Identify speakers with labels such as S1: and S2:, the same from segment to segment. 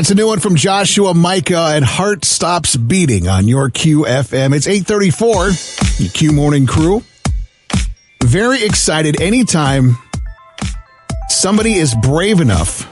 S1: That's a new one from Joshua Micah and Heart Stops Beating on Your QFM. It's 8:34, the Q Morning Crew. Very excited anytime somebody is brave enough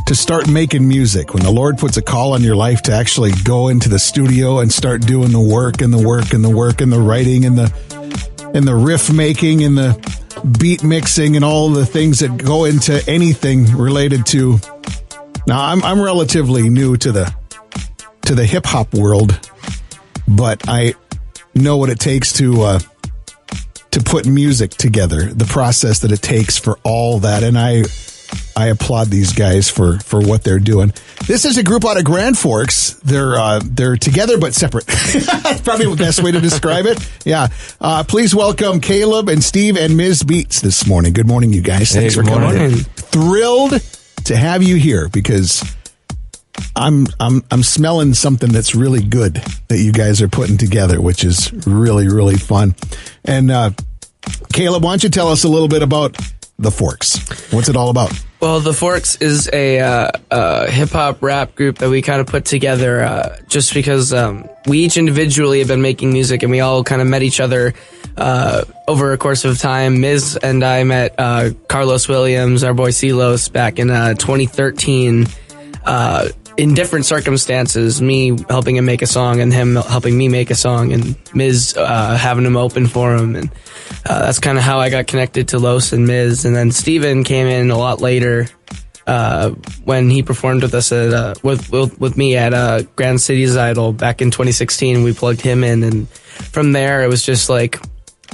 S1: to start making music. When the Lord puts a call on your life to actually go into the studio and start doing the work and the work and the work and the writing and the riff making and the beat mixing and all the things that go into anything related to. Now, I'm relatively new to the hip hop world, but I know what it takes to put music together, the process that it takes for all that, and I applaud these guys for what they're doing. This is a group out of Grand Forks. They're together but separate. That's probably the best way to describe it. Yeah. Please welcome Kaleb and Steve and MyzBeatz this morning. Good morning, you guys. Thanks for coming in. Thrilled to have you here because I'm smelling something that's really good that you guys are putting together, which is really, really fun. And Kaleb, why don't you tell us a little bit about The Forks? What's it all about?
S2: Well, The Forks is a hip-hop rap group that we kind of put together just because we each individually have been making music, and we all kind of met each other over a course of time. Miz and I met Carlos Williams, our boy Silos, back in 2013 in different circumstances, me helping him make a song and him helping me make a song, and Miz having him open for him, and that's kind of how I got connected to Los and Miz. And then Steven came in a lot later when he performed with us at with me at Grand City's Idol back in 2016. We plugged him in, and from there it was just like,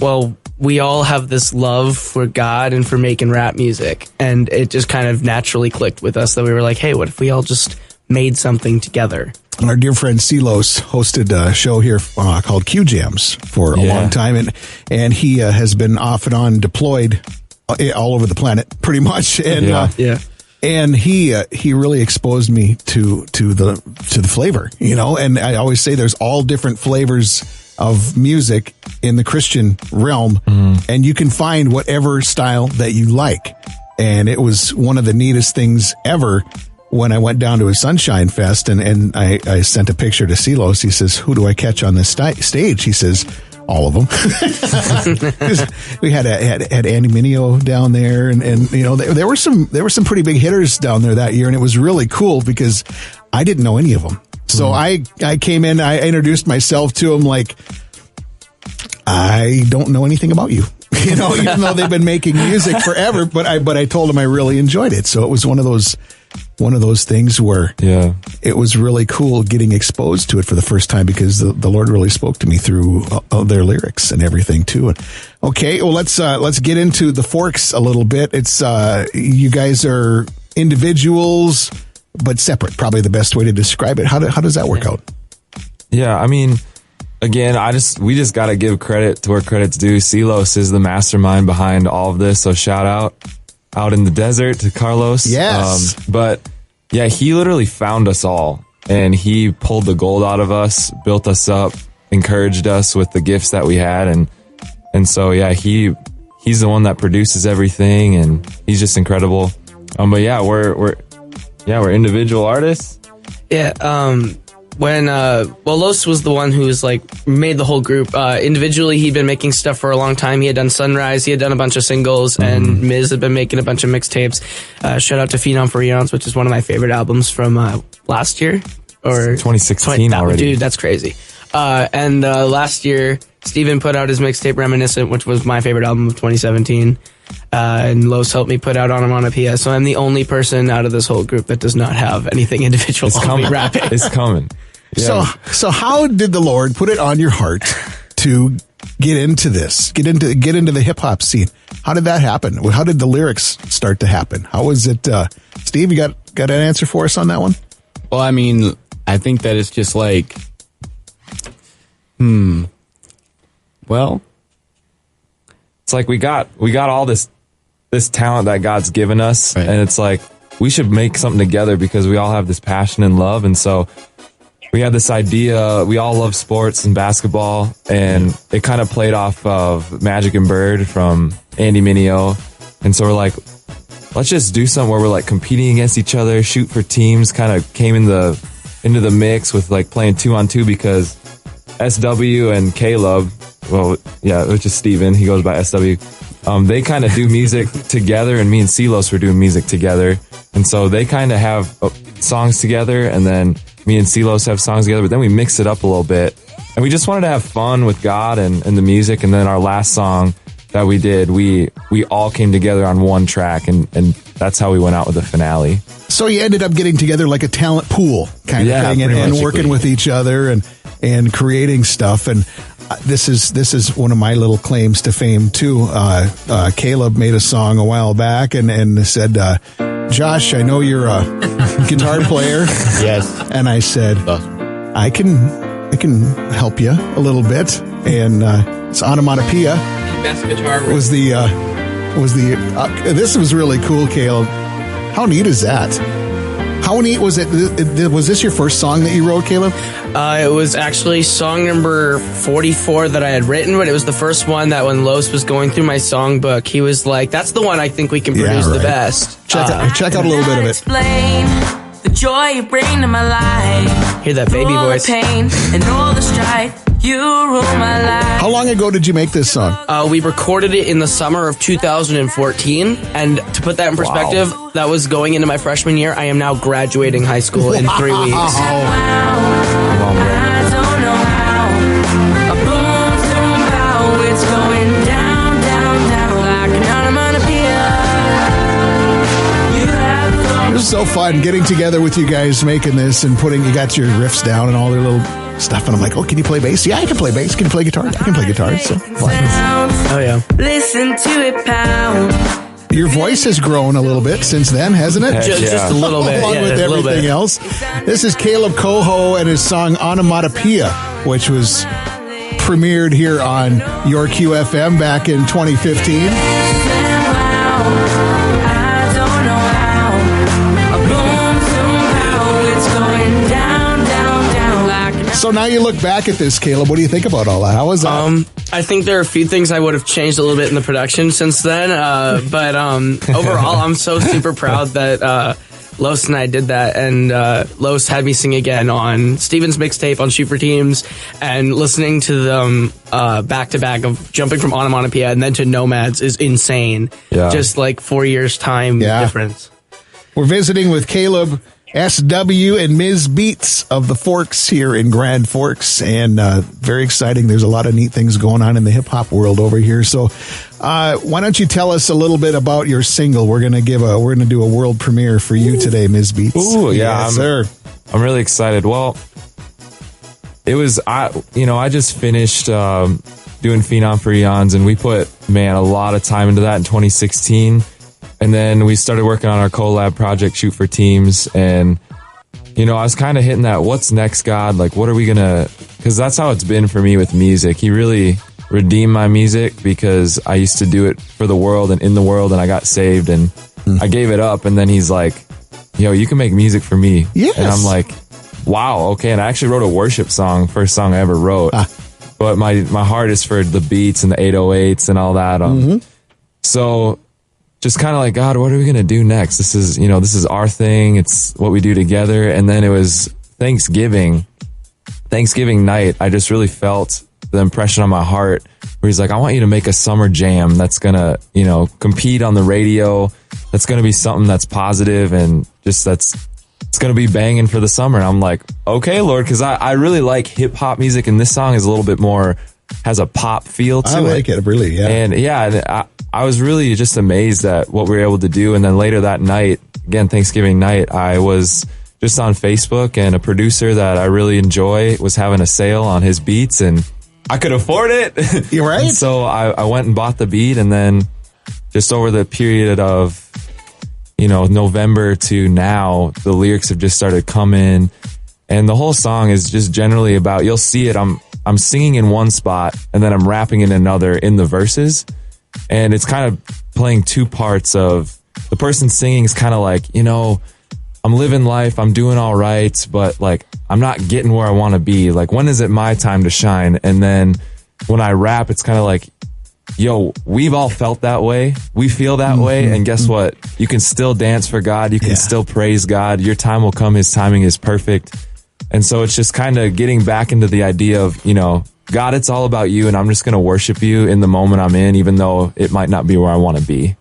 S2: well, we all have this love for God and for making rap music, and it just kind of naturally clicked with us that we were like, hey, what if we all just made something together?
S1: And our dear friend Silos hosted a show here called Q Jams for a long time, and he has been off and on deployed all over the planet, pretty much. And and he really exposed me to the flavor, you know. And I always say there's all different flavors of music in the Christian realm, and you can find whatever style that you like. And it was one of the neatest things ever when I went down to a Sunshine Fest, and I sent a picture to Silos. He says, who do I catch on this stage? He says, all of them. We had Andy Mineo down there, and you know, there were some pretty big hitters down there that year, and it was really cool because I didn't know any of them. So I came in, I introduced myself to them like, I don't know anything about you. You know, even though they've been making music forever, but I told them I really enjoyed it. So it was one of those things where it was really cool getting exposed to it for the first time because the Lord really spoke to me through their lyrics and everything too. Okay, well let's get into The Forks a little bit. It's you guys are individuals but separate, probably the best way to describe it. How does that work out?
S3: Yeah, I mean, again, we just got to give credit to where credit's due. Silos is the mastermind behind all of this, so shout out in the desert to Carlos.
S1: Yes.
S3: But yeah, he literally found us all, and he pulled the gold out of us, built us up, encouraged us with the gifts that we had, and so yeah, he's the one that produces everything, and he's just incredible. But yeah, we're individual artists.
S2: Yeah. When Los was the one who's like made the whole group. Individually, he'd been making stuff for a long time. He had done Sunrise, he had done a bunch of singles, and Miz had been making a bunch of mixtapes. Shout out to Phenom for Eons, which is one of my favorite albums from last year or
S3: 2016 already.
S2: Dude, that's crazy. And last year, Steven put out his mixtape Reminiscent, which was my favorite album of 2017. And Los helped me put out Onomatopoeia. So I'm the only person out of this whole group that does not have anything individual.
S3: It's coming.
S2: Rapping.
S3: It's coming. Yeah.
S1: So how did the Lord put it on your heart to get into this, get into the hip hop scene? How did that happen? How did the lyrics start to happen? How was it? Steve, you got an answer for us on that one?
S4: Well, I mean, I think that it's just like,
S3: well, it's like we got all this talent that God's given us, right. And it's like we should make something together because we all have this passion and love, and so we had this idea. We all love sports and basketball, and it kind of played off of Magic and Bird from Andy Mineo, and so we're like, let's just do something where we're like competing against each other, shoot for teams. Kind of came into the mix with like playing 2-on-2 because SW and Kaleb, well, yeah, it was just Steven, he goes by SW. They kind of do music together, and me and Silos were doing music together. And so they kind of have songs together, and then me and Silos have songs together, but then we mix it up a little bit. And we just wanted to have fun with God and the music. And then our last song that we did, we all came together on one track, and that's how we went out with the finale.
S1: So you ended up getting together like a talent pool kind of thing, and working with each other and creating stuff. And this is one of my little claims to fame too. Kaleb made a song a while back and said, Josh, I know you're a guitar player.
S4: Yes.
S1: And I said, I can help you a little bit. And it's onomatopoeia.
S2: Best guitar
S1: was the this was really cool, Kaleb. How neat is that? How neat was it? Was this your first song that you wrote, Kaleb?
S2: It was actually song number 44 that I had written, but it was the first one that when Los was going through my songbook, he was like, that's the one I think we can produce the best.
S1: Check out a little bit of it.
S5: Explain the joy you bring to my life.
S2: Hear that baby voice.
S5: Pain and all the strife. You rule my life.
S1: How long ago did you make this song?
S2: We recorded it in the summer of 2014, and to put that in perspective, that was going into my freshman year. I am now graduating high school in 3 weeks.
S5: I don't know how. A boom, boom, bow. It's going down, down, down like an onomatopoeia. You have
S1: It was so fun getting together with you guys, making this and you got your riffs down and all their little stuff. And I'm like, oh, can you play bass? Yeah, I can play bass. Can you play guitar? I can play guitar. So fun.
S2: Oh, yeah.
S5: Listen to it pound.
S1: Your voice has grown a little bit since then, hasn't it?
S2: Just a little bit.
S1: Along with everything else. This is Kaleb Koho and his song Onomatopoeia, which was premiered here on Your QFM back in 2015. So now you look back at this, Kaleb. What do you think about all that? How was that?
S2: I think there are a few things I would have changed a little bit in the production since then. But overall, I'm so super proud that Los and I did that. And Los had me sing again on Steven's mixtape on Shoot for Teams, and listening to them back to back of jumping from Onomatopoeia and then to Nomads is insane.
S3: Yeah.
S2: Just like 4 years time difference.
S1: We're visiting with Kaleb, SW, and MyzBeatz of the Forks here in Grand Forks, and very exciting. There's a lot of neat things going on in the hip hop world over here. So, why don't you tell us a little bit about your single? We're gonna do a world premiere for you today, MyzBeatz.
S3: Ooh, yeah,
S1: yes, sir.
S3: I'm really excited. Well, it was I just finished doing Phenom for Eons, and we put a lot of time into that in 2016. And then we started working on our collab project, Shoot for Teams. And, I was kind of hitting that, what's next, God? Like, what are we going to, because that's how it's been for me with music. He really redeemed my music because I used to do it for the world and in the world, and I got saved and I gave it up. And then he's like, you can make music for me.
S1: Yes.
S3: And I'm like, wow, okay. And I actually wrote a worship song, first song I ever wrote. But my heart is for the beats and the 808s and all that. So just kind of like, God, what are we going to do next? This is our thing. It's what we do together. And then it was Thanksgiving night. I just really felt the impression on my heart where he's like, I want you to make a summer jam that's going to, compete on the radio. That's going to be something that's positive and just it's going to be banging for the summer. And I'm like, okay, Lord, because I really like hip hop music, and this song is a little bit more, has a pop feel to it.
S1: I like it, really, yeah.
S3: And I was really just amazed at what we were able to do. And then later that night, again, Thanksgiving night, I was just on Facebook, and a producer that I really enjoy was having a sale on his beats, and I could afford it.
S1: You're right.
S3: So I went and bought the beat, and then just over the period of, November to now, the lyrics have just started coming, and the whole song is just generally about, you'll see it, I'm singing in one spot, and then I'm rapping in another in the verses. And it's kind of playing two parts of the person singing is kind of like, I'm living life, I'm doing all right, but like, I'm not getting where I want to be. Like, when is it my time to shine? And then when I rap, it's kind of like, yo, we've all felt that way. We feel that way. And guess what? You can still dance for God. You can still praise God. Your time will come. His timing is perfect. And so it's just kind of getting back into the idea of, you know, God, it's all about you. And I'm just going to worship you in the moment I'm in, even though it might not be where I want to be.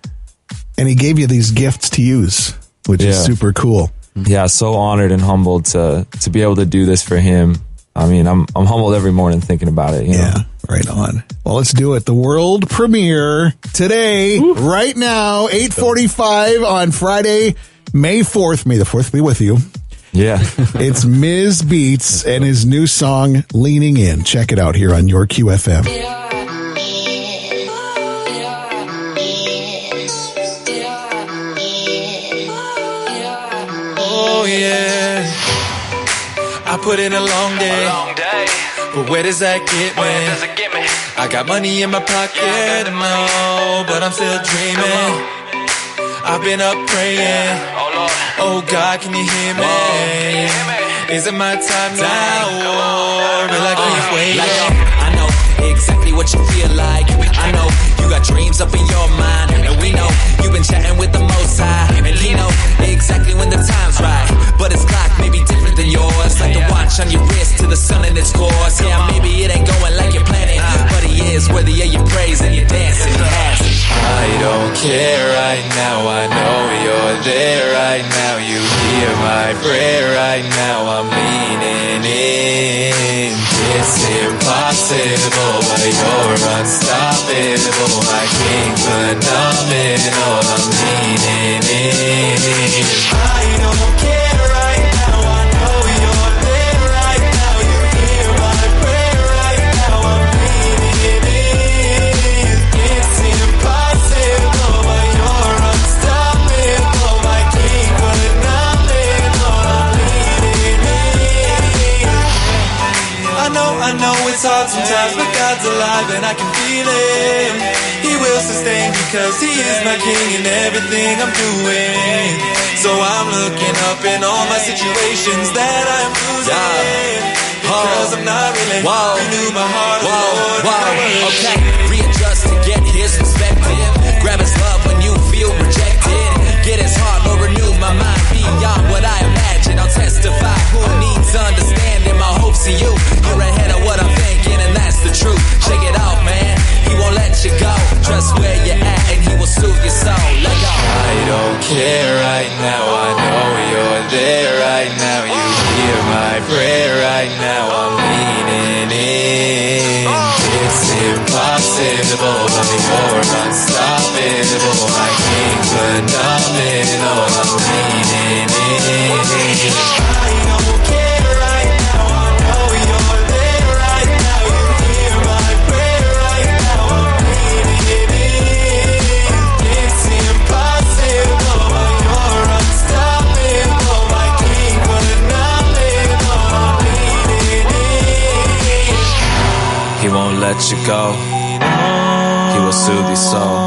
S1: And he gave you these gifts to use, which is super cool.
S3: Yeah, so honored and humbled to be able to do this for him. I mean, I'm humbled every morning thinking about it. You know?
S1: Right on. Well, let's do it. The world premiere today, right now, 8:45 on Friday, May 4th. May the 4th be with you.
S3: Yeah.
S1: It's MyzBeatz and his new song, Leaning In. Check it out here on Your QFM.
S6: Oh, yeah. I put in a long day. But where does that get me? I got money in my pocket, no, but I'm still dreaming. I've been up praying. Oh God, can you hear me? Is it my time now, or will I keep waiting? I know exactly what you feel like. I know you got dreams up in your mind, and we know you've been chatting with the Most High, and he know exactly when the time's right. But his clock may be different than yours, like the watch on your wrist to the sun in its course. Yeah, maybe it ain't going like you're planning, but he is worthy of your praise and your dancing. He has it. I don't care right now. I know you're there right now. You hear my prayer right now. I'm leaning in. It's impossible, but you're unstoppable. My king phenomenal. I'm leaning in. I don't care right now. I know you're there right now. You hear my prayer right now. I'm leaning in. It's impossible, but you're unstoppable. My king phenomenal. I'm leaning in. I know it's hard sometimes, but God's alive and I can feel it. He will sustain because he is my king in everything I'm doing. So I'm looking up in all my situations that I'm losing. Because I'm not really renew my heart, Lord. Okay, readjust to get his perspective. Grab his love when you feel rejected. Get his heart, Lord, renew my mind beyond what I imagine. I'll testify who needs understanding. My hope's in you. You're ahead of what I'm thinking, and that's the truth. Shake it off, man. He won't let you go. Trust where you're at, and he will soothe your soul. Let go. I don't care right now. I know you're there right now. You hear my prayer right now. I'm leaning in. It's impossible, but you're unstoppable. My king phenomenal. I'm leaning in. I don't care right now. I know you're there right now. You hear my prayer right now. I'm leaning in. It's impossible, but you're unstoppable. My king phenomenal. I'm leaning in. He won't let you go. He will soothe your soul.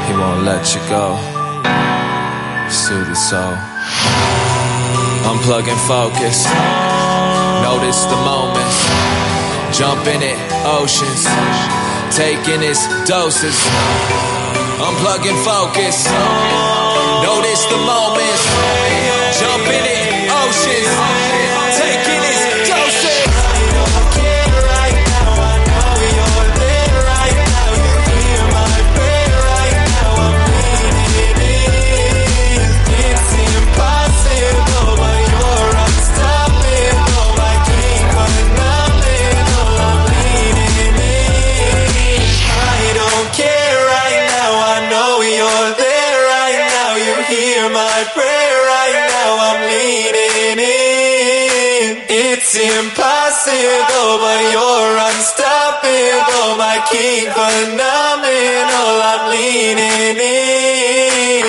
S6: He won't let you go. Soothe your soul. Unplug and focus. Notice the moments. Jump in it, oceans. Taking its doses. Unplug and focus. Notice the moments. Jump in it, oceans. Taking its doses. It's impossible, but you're unstoppable. My king phenomenal. I'm leaning in.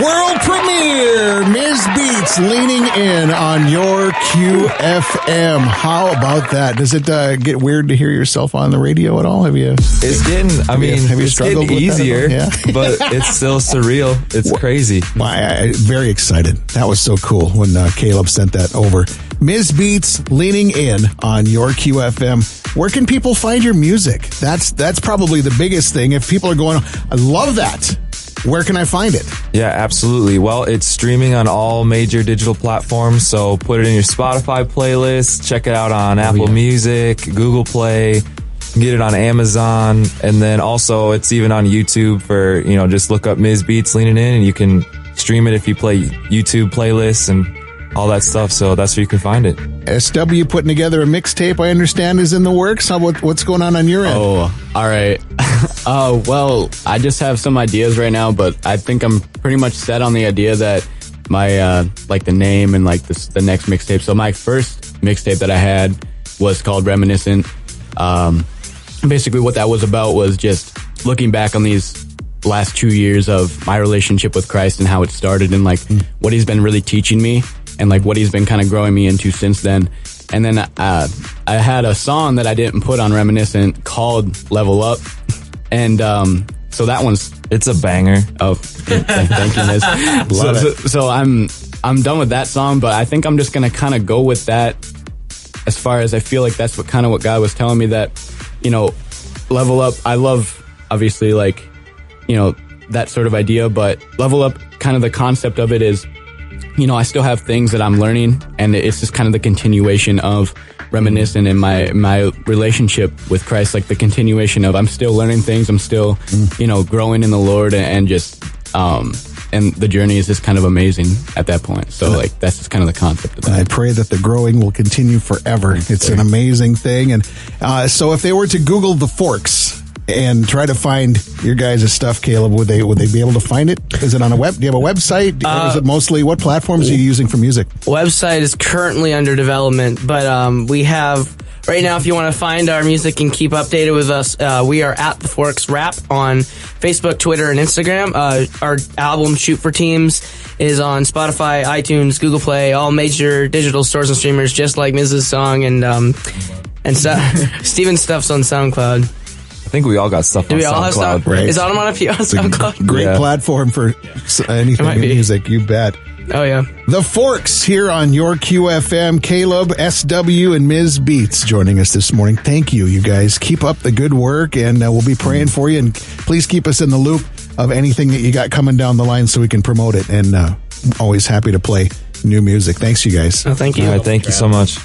S1: World premiere, MyzBeatz MyzBeatz leaning in on your QFM. How about that? Does it get weird to hear yourself on the radio at all? Have you?
S3: It's getting, it's getting easier, but it's still surreal. It's crazy.
S1: I'm very excited. That was so cool when Kaleb sent that over. MyzBeatz leaning in on your QFM. Where can people find your music? That's probably the biggest thing. If people are going, I love that. Where can I find it?
S3: Yeah, absolutely. Well, it's streaming on all major digital platforms, so put it in your Spotify playlist, check it out on Apple Music, Google Play, get it on Amazon, and then also it's even on YouTube for, just look up MyzBeatz leaning in, and you can stream it if you play YouTube playlists and all that stuff, so that's where you can find it.
S1: SW putting together a mixtape, I understand, is in the works. What's going on your end?
S4: Oh, all right. Well, I just have some ideas right now, but I think I'm pretty much set on the idea that my, the name and the next mixtape. So my first mixtape that I had was called Reminiscent. Basically what that was about was just looking back on these last 2 years of my relationship with Christ and how it started and what he's been really teaching me and what he's been kind of growing me into since then. And then I had a song that I didn't put on Reminiscent called Level Up. And so that
S3: it's a banger.
S4: Oh, thank you, Miz. So I'm done with that song, but I think I'm just going to kind of go with that as far as I feel like that's what God was telling me that, level up. I love obviously that sort of idea, but level up, kind of the concept of it is, I still have things that I'm learning, and it's just kind of the continuation of Reminiscent in my relationship with Christ, the continuation of I'm still learning things, I'm still, growing in the Lord, and just, and the journey is just kind of amazing at that point. So that's just kind of the concept of that.
S1: I pray that the growing will continue forever. It's an amazing thing. And so if they were to Google The Forks and try to find your guys' stuff, Kaleb, would they be able to find it? Is it on a web? Do you have a website? Or is it mostly, what platforms are you using for music?
S2: Website is currently under development, but we have right now, if you want to find our music and keep updated with us, we are at The Forks Rap on Facebook, Twitter, and Instagram. Our album Shoot for Teams is on Spotify, iTunes, Google Play, all major digital stores and streamers, just like Mrs. Song and Steven's stuff's on SoundCloud.
S3: I think we all got stuff on SoundCloud.
S2: Right. Is Autumn on SoundCloud?
S1: Great platform for anything in music, you bet.
S2: Oh, yeah.
S1: The Forks here on your QFM. Kaleb, SW, and MyzBeatz joining us this morning. Thank you, you guys. Keep up the good work, and we'll be praying for you. And please keep us in the loop of anything that you got coming down the line so we can promote it. And always happy to play new music. Thanks, you guys.
S2: Oh, thank you.
S3: All right, thank you so much.